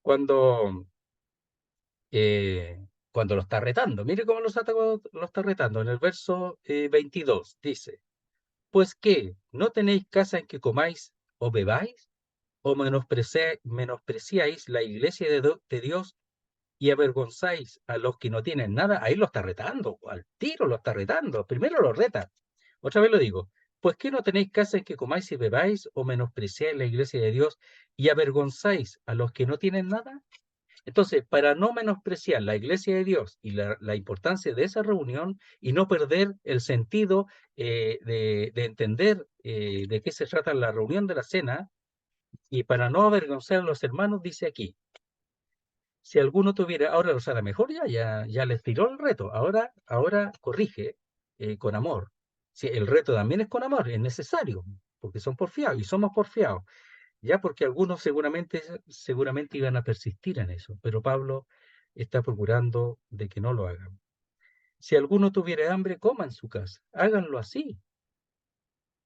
cuando, cuando lo está retando. Mire cómo lo está retando. En el verso 22 dice, pues qué, ¿no tenéis casa en que comáis o bebáis? ¿O menospreciáis la iglesia de Dios y avergonzáis a los que no tienen nada? Ahí lo está retando, al tiro lo está retando. Primero lo reta. Otra vez lo digo. Pues qué, ¿no tenéis casa en que comáis y bebáis? ¿O menospreciáis la iglesia de Dios y avergonzáis a los que no tienen nada? Entonces, para no menospreciar la iglesia de Dios y la importancia de esa reunión y no perder el sentido de entender de qué se trata la reunión de la cena, y para no avergonzar a los hermanos, dice aquí, si alguno tuviera, ahora, o sea, a lo mejor ya les tiró el reto, ahora corrige con amor. Si el reto también es con amor, es necesario, porque son porfiados y somos porfiados. Ya, porque algunos seguramente iban a persistir en eso, pero Pablo está procurando de que no lo hagan. Si alguno tuviera hambre, coma en su casa. Háganlo así.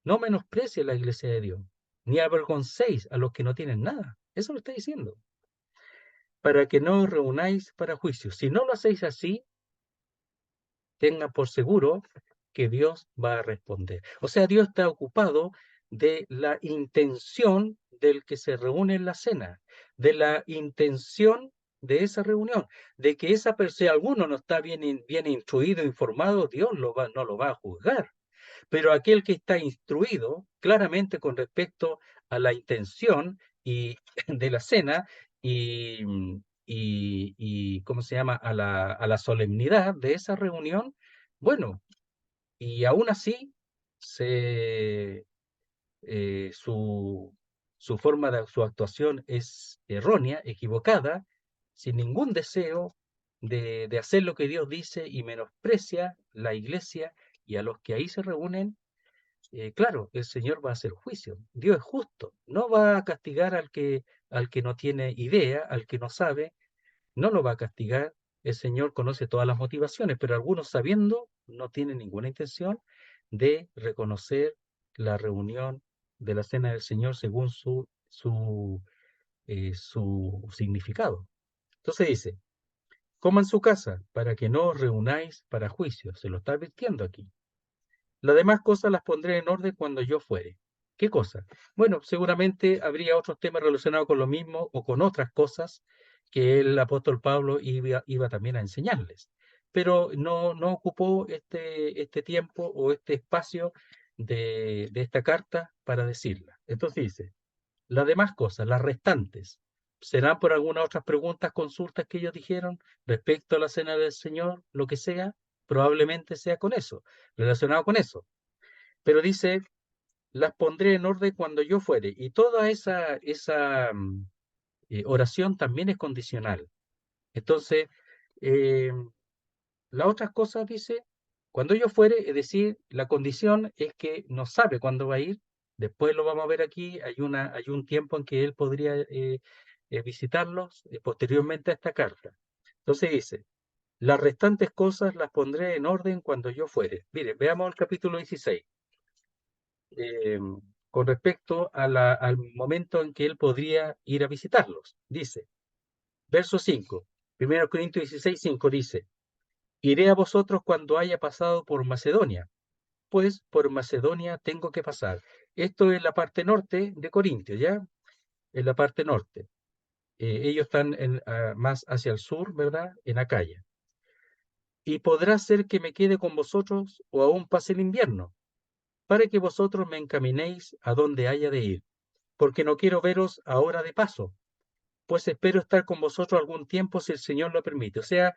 No menosprecie la iglesia de Dios, ni avergoncéis a los que no tienen nada. Eso lo está diciendo. Para que no os reunáis para juicio. Si no lo hacéis así, tengan por seguro que Dios va a responder. O sea, Dios está ocupado de la intención del que se reúne en la cena, de la intención de esa reunión, de que esa persona, si alguno no está bien instruido, informado, Dios no lo va a juzgar. Pero aquel que está instruido claramente con respecto a la intención de la cena y, ¿cómo se llama? A la solemnidad de esa reunión, bueno, y aún así se, su forma su actuación es errónea, equivocada, sin ningún deseo de hacer lo que Dios dice y menosprecia la iglesia y a los que ahí se reúnen, claro, el Señor va a hacer juicio. Dios es justo, no va a castigar al que no tiene idea, al que no sabe, no lo va a castigar. El Señor conoce todas las motivaciones, pero algunos sabiendo no tienen ninguna intención de reconocer la reunión de la Cena del Señor según su significado. Entonces dice, coman su casa para que no os reunáis para juicio. Se lo está advirtiendo aquí. Las demás cosas las pondré en orden cuando yo fuere. ¿Qué cosa? Bueno, seguramente habría otros temas relacionados con lo mismo o con otras cosas que el apóstol Pablo iba también a enseñarles. Pero no ocupó este tiempo o este espacio de esta carta para decirla. Entonces dice, las demás cosas, las restantes, serán por algunas otras preguntas, consultas que ellos dijeron respecto a la cena del Señor, lo que sea, probablemente sea con eso, relacionado con eso. Pero dice, las pondré en orden cuando yo fuere. Y toda esa oración también es condicional. Entonces, eh, las otras cosas dice, cuando yo fuere, es decir, la condición es que no sabe cuándo va a ir. Después lo vamos a ver aquí, hay un tiempo en que él podría visitarlos posteriormente a esta carta. Entonces dice, las restantes cosas las pondré en orden cuando yo fuere. Mire, veamos el capítulo 16. eh, con respecto al momento en que él podría ir a visitarlos. Dice, verso 5, 1 Corintios 16, 5 dice, iré a vosotros cuando haya pasado por Macedonia, pues por Macedonia tengo que pasar. Esto es la parte norte de Corintios, ¿ya? En la parte norte. Ellos están más hacia el sur, ¿verdad? En Acaya. Y podrá ser que me quede con vosotros o aún pase el invierno, para que vosotros me encaminéis a donde haya de ir, porque no quiero veros ahora de paso, pues espero estar con vosotros algún tiempo si el Señor lo permite. O sea,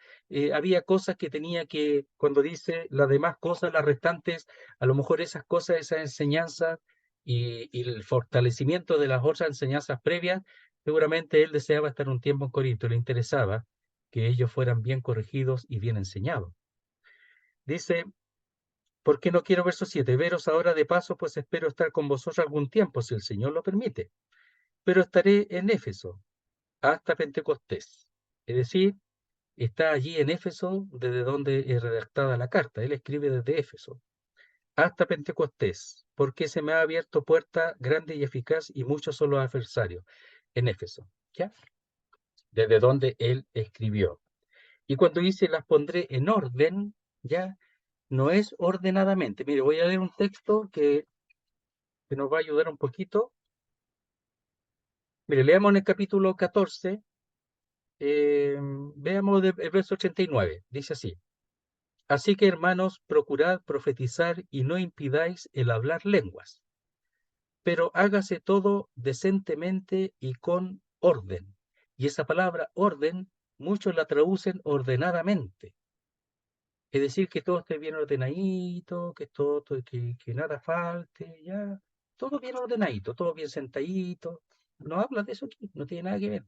había cosas que tenía que, cuando dice las demás cosas, las restantes, a lo mejor esas cosas, esas enseñanzas y el fortalecimiento de las otras enseñanzas previas, seguramente él deseaba estar un tiempo en Corinto, le interesaba que ellos fueran bien corregidos y bien enseñados. Dice, ¿por qué no quiero verso 7? Veros ahora de paso, pues espero estar con vosotros algún tiempo, si el Señor lo permite. Pero estaré en Éfeso hasta Pentecostés. Es decir, está allí en Éfeso, desde donde es redactada la carta. Él escribe desde Éfeso hasta Pentecostés, porque se me ha abierto puerta grande y eficaz y muchos son los adversarios en Éfeso, ¿ya? Desde donde él escribió. Y cuando dice las pondré en orden, ya no es ordenadamente. Mire, voy a leer un texto que nos va a ayudar un poquito. Mire, leamos en el capítulo 14, veamos el verso 89. Dice así. Así que, hermanos, procurad profetizar y no impidáis el hablar lenguas, pero hágase todo decentemente y con orden. Y esa palabra orden, muchos la traducen ordenadamente. Es decir, que todo esté bien ordenadito, que nada falte, ya. Todo bien ordenadito, todo bien sentadito. No habla de eso aquí, no tiene nada que ver.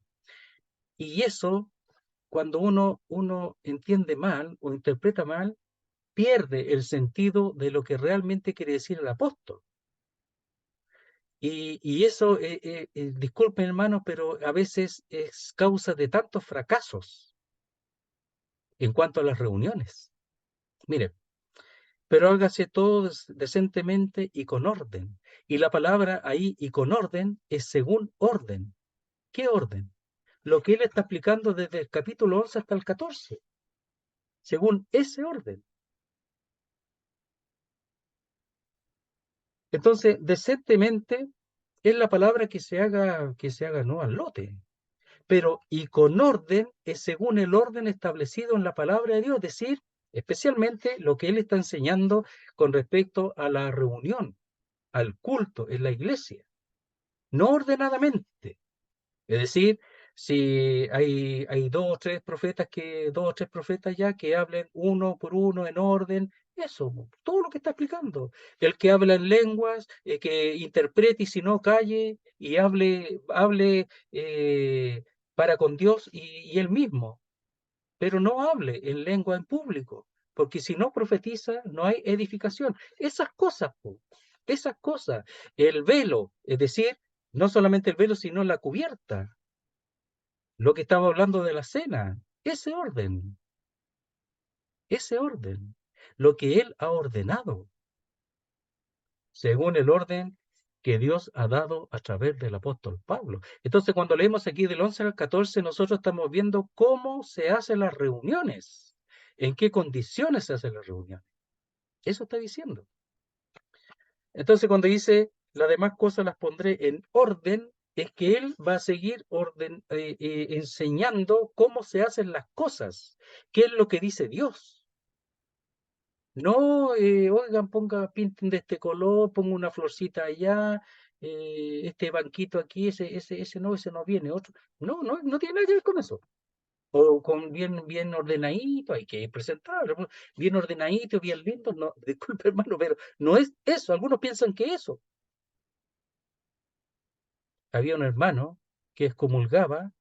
Y eso, cuando uno entiende mal o interpreta mal, pierde el sentido de lo que realmente quiere decir el apóstol. Y eso, disculpen hermanos, pero a veces es causa de tantos fracasos en cuanto a las reuniones. Mire, pero hágase todo decentemente y con orden. Y la palabra ahí, y con orden, es según orden. ¿Qué orden? Lo que él está explicando desde el capítulo 11 hasta el 14, según ese orden. Entonces, decentemente es la palabra que se haga no al lote, pero y con orden es según el orden establecido en la palabra de Dios, es decir, especialmente lo que él está enseñando con respecto a la reunión, al culto en la iglesia, no ordenadamente. Es decir, si hay dos o tres profetas ya que hablen uno por uno en orden, eso, todo lo que está explicando. El que habla en lenguas, que interprete y si no calle y hable para con Dios y él mismo, pero no hable en lengua en público, porque si no profetiza, no hay edificación. Esas cosas, esas cosas, el velo, es decir, no solamente el velo, sino la cubierta, lo que estaba hablando de la cena, ese orden, lo que él ha ordenado. según el orden que Dios ha dado a través del apóstol Pablo. Entonces, cuando leemos aquí del 11 al 14, nosotros estamos viendo cómo se hacen las reuniones, en qué condiciones se hacen las reuniones. Eso está diciendo. Entonces, cuando dice, las demás cosas las pondré en orden, es que él va a seguir enseñando cómo se hacen las cosas, qué es lo que dice Dios. No, oigan, pinten de este color, ponga una florcita allá, este banquito aquí, ese no viene, otro. No tiene nada que ver con eso. O con bien ordenadito, hay que presentarlo, pues, bien ordenadito, bien lindo. No, disculpe, hermano, pero no es eso. Algunos piensan que eso. Había un hermano que excomulgaba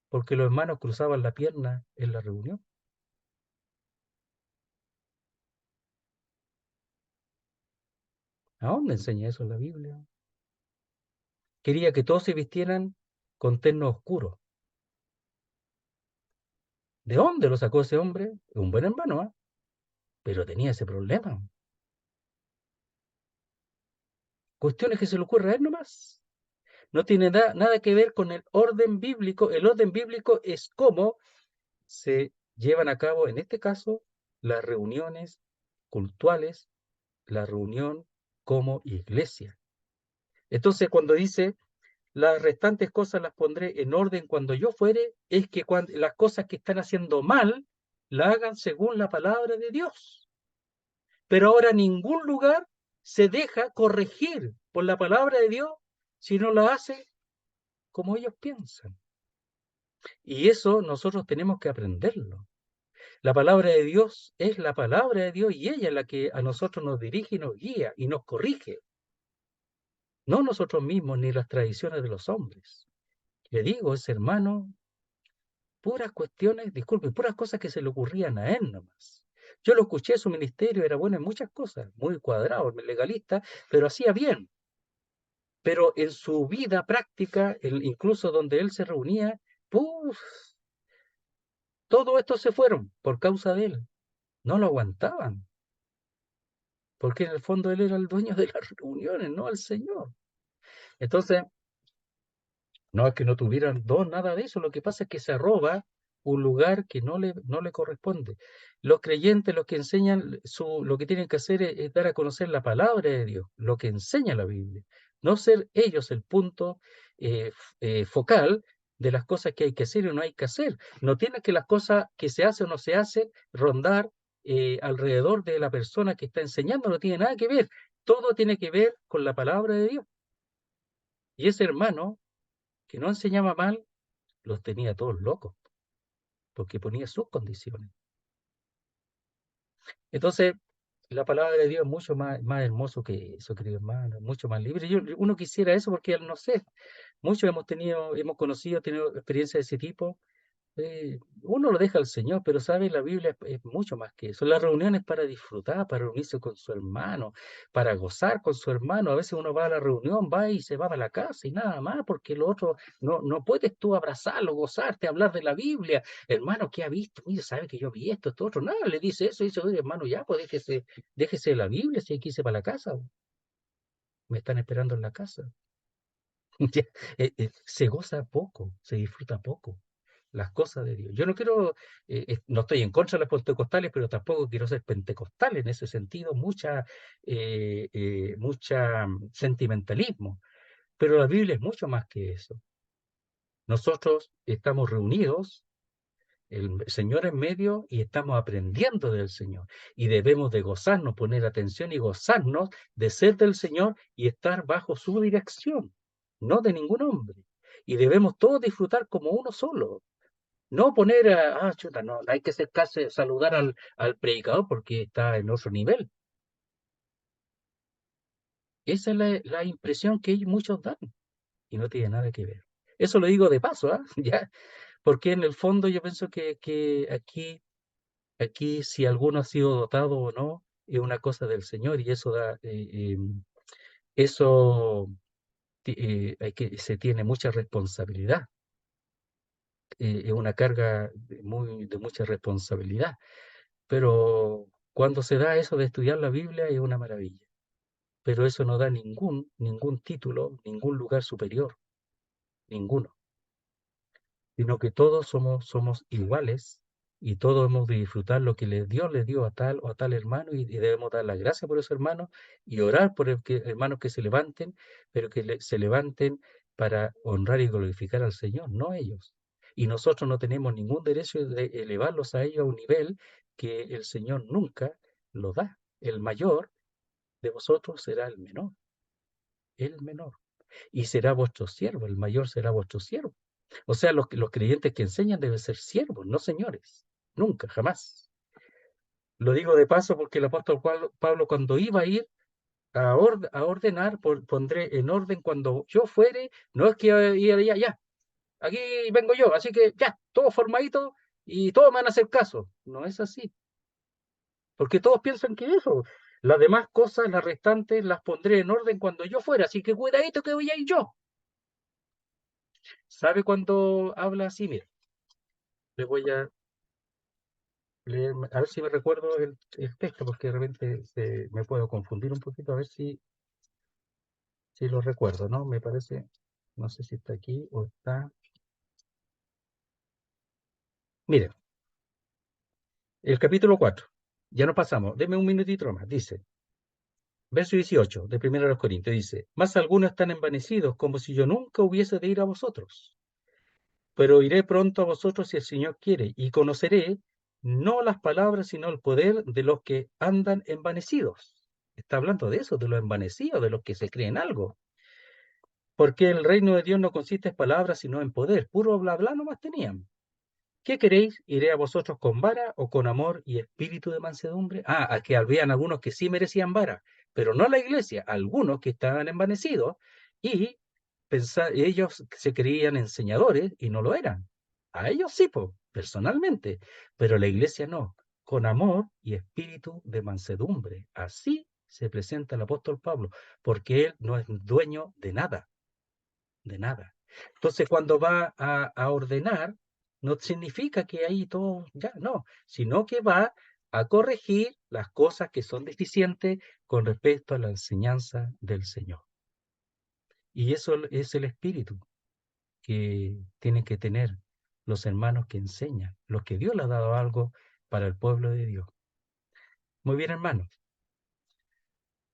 porque los hermanos cruzaban la pierna en la reunión. ¿A dónde enseña eso en la Biblia? Quería que todos se vistieran con terno oscuro. ¿De dónde lo sacó ese hombre? Un buen hermano, ¿ah? Pero tenía ese problema. Cuestiones que se le ocurre a él nomás. No tiene nada que ver con el orden bíblico. El orden bíblico es cómo se llevan a cabo, en este caso, las reuniones cultuales, la reunión como iglesia. Entonces, cuando dice, las restantes cosas las pondré en orden cuando yo fuere, es que las cosas que están haciendo mal, la hagan según la palabra de Dios. Pero ahora ningún lugar se deja corregir por la palabra de Dios si no la hace como ellos piensan. Y eso nosotros tenemos que aprenderlo. La palabra de Dios es la palabra de Dios y ella es la que a nosotros nos dirige y nos guía y nos corrige. No nosotros mismos ni las tradiciones de los hombres. Le digo, ese hermano, puras cuestiones, disculpe, puras cosas que se le ocurrían a él nomás. Yo lo escuché, su ministerio era bueno en muchas cosas, muy cuadrado, legalista, pero hacía bien. Pero en su vida práctica, incluso donde él se reunía, ¡puf! Todo esto se fueron por causa de él. No lo aguantaban, porque en el fondo él era el dueño de las reuniones, no el Señor. Entonces, no es que no tuvieran dos, nada de eso. Lo que pasa es que se roba un lugar que no le corresponde. Los creyentes, los que enseñan, lo que tienen que hacer es dar a conocer la palabra de Dios, lo que enseña la Biblia. No ser ellos el punto focal de las cosas que hay que hacer y no hay que hacer. No tiene que las cosas que se hacen o no se hacen rondar alrededor de la persona que está enseñando, no tiene nada que ver. Todo tiene que ver con la palabra de Dios. Y ese hermano que no enseñaba mal, los tenía todos locos, porque ponía sus condiciones. Entonces, la palabra de Dios es mucho más hermoso que eso, querido hermano, mucho más libre. Uno quisiera eso porque, no sé, muchos hemos conocido, tenido experiencias de ese tipo. Uno lo deja al Señor, pero sabe, la Biblia es mucho más que eso. La reunión es para disfrutar, para reunirse con su hermano, para gozar con su hermano. A veces uno va a la reunión, va y se va a la casa y nada más, porque lo otro no puedes tú abrazarlo, gozarte, hablar de la Biblia. Hermano, ¿qué ha visto? Mira, sabe que yo vi esto otro. Nada, le dice eso, y dice, oye, hermano, ya, pues déjese de la Biblia, si hay que irse para la casa. Me están esperando en la casa. Ya, se goza poco, se disfruta poco las cosas de Dios. Yo no quiero, no estoy en contra de los pentecostales, pero tampoco quiero ser pentecostal en ese sentido, mucha sentimentalismo. Pero la Biblia es mucho más que eso. Nosotros estamos reunidos, el Señor en medio, y estamos aprendiendo del Señor. Y debemos de gozarnos, poner atención y gozarnos de ser del Señor y estar bajo su dirección, no de ningún hombre. Y debemos todos disfrutar como uno solo. No poner chuta, no hay que acercarse, saludar al predicador porque está en otro nivel. Esa es la impresión que muchos dan y no tiene nada que ver. Eso lo digo de paso, ¿ah? Ya, porque en el fondo yo pienso que aquí si alguno ha sido dotado o no, es una cosa del Señor y eso se tiene mucha responsabilidad, es una carga de mucha responsabilidad, pero cuando se da eso de estudiar la Biblia es una maravilla. pero eso no da ningún título, ningún lugar superior, ninguno, sino que todos somos iguales y todos hemos de disfrutar lo que Dios le dio a tal o a tal hermano y debemos dar la gracia por esos hermanos y orar por hermanos que se levanten, pero que se levanten para honrar y glorificar al Señor, no ellos. Y nosotros no tenemos ningún derecho de elevarlos a ellos a un nivel que el Señor nunca lo da. El mayor de vosotros será el menor, y será vuestro siervo, el mayor será vuestro siervo. O sea, los creyentes que enseñan deben ser siervos, no señores. Nunca, jamás. Lo digo de paso porque el apóstol Pablo cuando iba a ir a ordenar, pondré en orden cuando yo fuere, no es que ir allá, ya, aquí vengo yo, así que ya, todo formadito y todos me van a hacer caso. No es así, porque todos piensan que eso. Las demás cosas, las restantes, las pondré en orden cuando yo fuera, así que cuidadito que voy a ir yo. ¿Sabe cuando habla así? Mira, le voy a leer, a ver si me recuerdo el texto, porque de repente me puedo confundir un poquito, a ver si lo recuerdo, ¿no? Me parece, no sé si está aquí o está. Mire, el capítulo 4, ya nos pasamos, deme un minutito más, dice, verso 18 de 1 Corintios, dice, más algunos están envanecidos, como si yo nunca hubiese de ir a vosotros. Pero iré pronto a vosotros si el Señor quiere, y conoceré no las palabras, sino el poder de los que andan envanecidos. Está hablando de eso, de los envanecidos, de los que se creen algo. Porque el reino de Dios no consiste en palabras, sino en poder. Puro bla bla nomás tenían. ¿Qué queréis? ¿Iré a vosotros con vara o con amor y espíritu de mansedumbre? A que habían algunos que sí merecían vara, pero no la iglesia, algunos que estaban envanecidos y ellos se creían enseñadores y no lo eran. A ellos sí, personalmente, pero la iglesia no, con amor y espíritu de mansedumbre. Así se presenta el apóstol Pablo, porque él no es dueño de nada, de nada. Entonces, cuando va a ordenar, no significa que ahí todo, ya, no, sino que va a corregir las cosas que son deficientes con respecto a la enseñanza del Señor. Y eso es el espíritu que tienen que tener los hermanos que enseñan, los que Dios les ha dado algo para el pueblo de Dios. Muy bien, hermanos.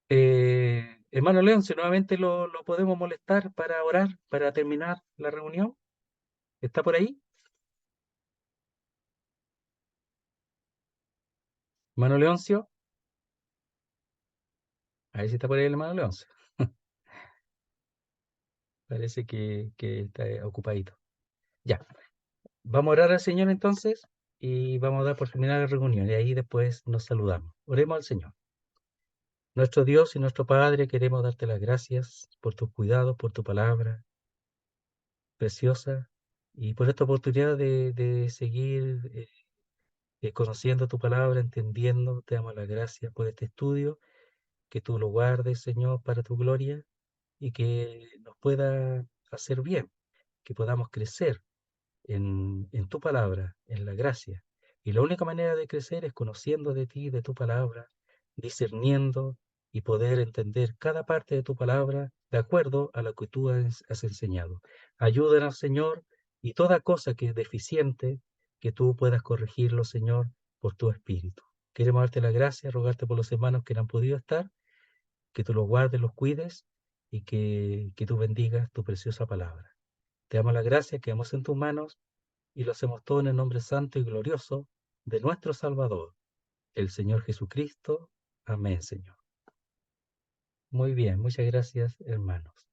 Hermano León, si nuevamente lo podemos molestar para orar, para terminar la reunión. ¿Está por ahí? Hermano Leoncio. A ver si está por ahí el hermano Leoncio. Parece que está ocupadito. Ya. Vamos a orar al Señor entonces y vamos a dar por terminar la reunión y ahí después nos saludamos. Oremos al Señor. Nuestro Dios y nuestro Padre, queremos darte las gracias por tus cuidados, por tu palabra preciosa y por esta oportunidad de seguir conociendo tu palabra, entendiendo. Te damos las gracias por este estudio, que tú lo guardes, Señor, para tu gloria y que nos pueda hacer bien, que podamos crecer en tu palabra, en la gracia. Y la única manera de crecer es conociendo de ti, de tu palabra, discerniendo y poder entender cada parte de tu palabra de acuerdo a lo que tú has enseñado. Ayúdanos, Señor, y toda cosa que es deficiente, que tú puedas corregirlo, Señor, por tu Espíritu. Queremos darte la gracia, rogarte por los hermanos que no han podido estar, que tú los guardes, los cuides y que tú bendigas tu preciosa palabra. Te damos la gracia, quedamos en tus manos y lo hacemos todo en el nombre santo y glorioso de nuestro Salvador, el Señor Jesucristo. Amén, Señor. Muy bien, muchas gracias, hermanos.